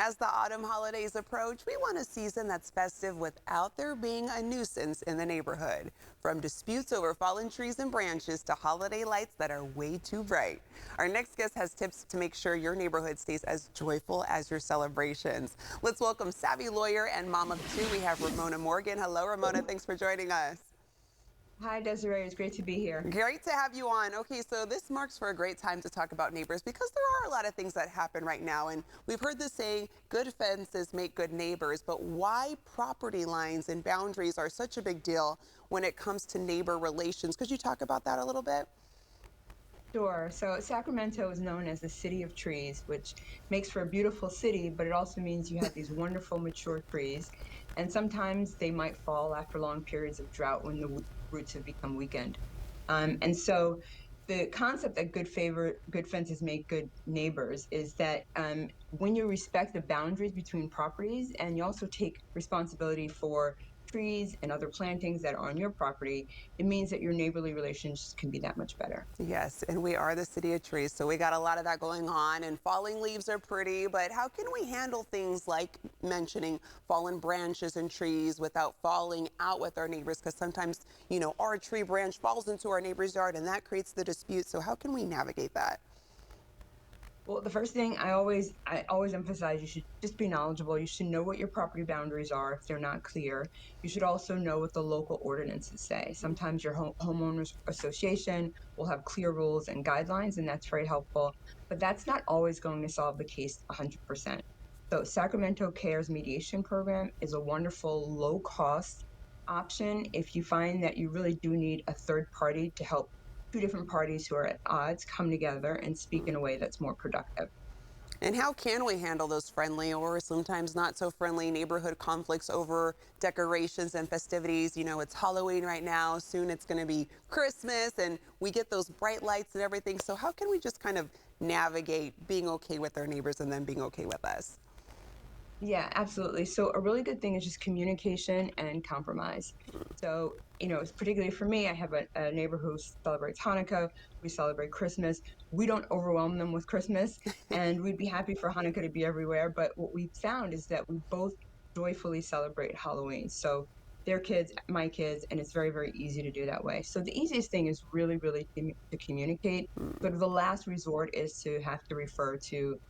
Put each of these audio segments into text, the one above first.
As the autumn holidays approach, we want a season that's festive without there being a nuisance in the neighborhood. From disputes over fallen trees and branches to holiday lights that are way too bright. Our next guest has tips to make sure your neighborhood stays as joyful as your celebrations. Let's welcome savvy lawyer and mom of two. We have Ramona Morgan. Hello, Ramona. Thanks for joining us. Hi, Desiree. It's great to be here. Great to have you on. Okay, so this marks for a great time to talk about neighbors because there are a lot of things that happen right now. And we've heard the saying, good fences make good neighbors. But why property lines and boundaries are such a big deal when it comes to neighbor relations? Could you talk about that a little bit? Sure. So Sacramento is known as the city of trees, which makes for a beautiful city, but it also means you have these wonderful mature trees. And sometimes they might fall after long periods of drought when the roots have become weakened. And so the concept that good fences make good neighbors is that when you respect the boundaries between properties and you also take responsibility for trees and other plantings that are on your property, it means that your neighborly relations can be that much better. Yes, and we are the city of trees, so we got a lot of that going on, and falling leaves are pretty, but how can we handle things like mentioning fallen branches and trees without falling out with our neighbors? Because sometimes, our tree branch falls into our neighbor's yard and that creates the dispute. So how can we navigate that? Well, the first thing I always emphasize, you should just be knowledgeable. You should know what your property boundaries are if they're not clear. You should also know what the local ordinances say. Sometimes your homeowners association will have clear rules and guidelines, and that's very helpful. But that's not always going to solve the case 100%. So Sacramento Cares mediation program is a wonderful low cost option if you find that you really do need a third party to help two different parties who are at odds come together and speak in a way that's more productive. And how can we handle those friendly or sometimes not so friendly neighborhood conflicts over decorations and festivities? It's Halloween right now. Soon it's going to be Christmas and we get those bright lights and everything. So how can we just kind of navigate being okay with our neighbors and them being okay with us? Yeah, absolutely. So a really good thing is just communication and compromise. So, particularly for me, I have a neighbor who celebrates Hanukkah. We celebrate Christmas. We don't overwhelm them with Christmas, and we'd be happy for Hanukkah to be everywhere. But what we found is that we both joyfully celebrate Halloween. So their kids, my kids, and it's very, very easy to do that way. So the easiest thing is really, really to communicate. But the last resort is to have to refer to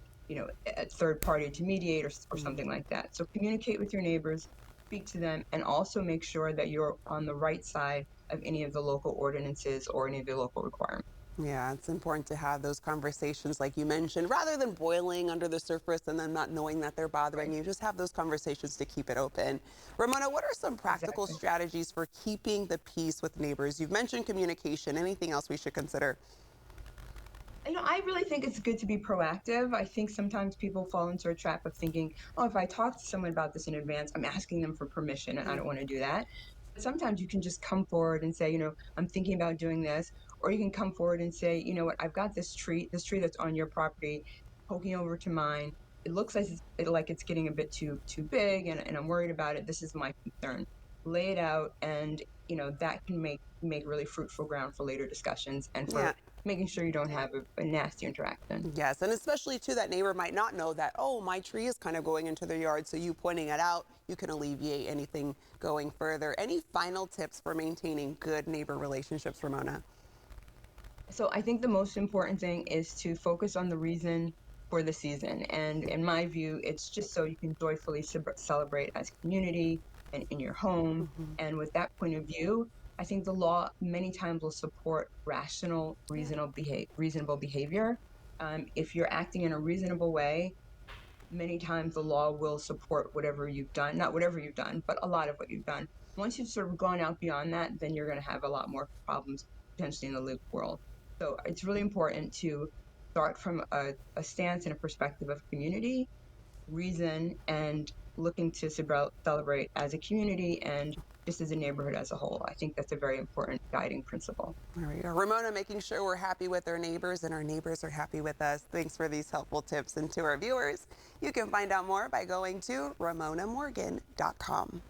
a third party to mediate or something like that. So communicate with your neighbors, speak to them, and also make sure that you're on the right side of any of the local ordinances or any of the local requirements. Yeah, it's important to have those conversations like you mentioned, rather than boiling under the surface and then not knowing that they're bothering Right. you. Just have those conversations to keep it open. Ramona, what are some practical Exactly. strategies for keeping the peace with neighbors? You've mentioned communication. Anything else we should consider? I really think it's good to be proactive. I think sometimes people fall into a trap of thinking, oh, if I talk to someone about this in advance, I'm asking them for permission, and I don't want to do that. But sometimes you can just come forward and say, I'm thinking about doing this. Or you can come forward and say, you know what, I've got this tree that's on your property, poking over to mine. It looks like it's getting a bit too big, and I'm worried about it. This is my concern. Lay it out, and that can make really fruitful ground for later discussions and Yeah. for making sure you don't have a nasty interaction. Yes, and especially too, that neighbor might not know that, oh, my tree is kind of going into their yard. So you pointing it out, you can alleviate anything going further. Any final tips for maintaining good neighbor relationships, Ramona? So I think the most important thing is to focus on the reason for the season. And in my view, it's just so you can joyfully celebrate as a community and in your home. And with that point of view, I think the law many times will support rational, Yeah. reasonable behavior. If you're acting in a reasonable way, many times the law will support whatever you've done, not whatever you've done, but a lot of what you've done. Once you've sort of gone out beyond that, then you're going to have a lot more problems potentially in the legal world. So it's really important to start from a stance and a perspective of community, reason, and looking to celebrate as a community and just as a neighborhood as a whole. I think that's a very important guiding principle. There we go. Ramona, making sure we're happy with our neighbors and our neighbors are happy with us. Thanks for these helpful tips. And to our viewers, you can find out more by going to ramonamorgan.com.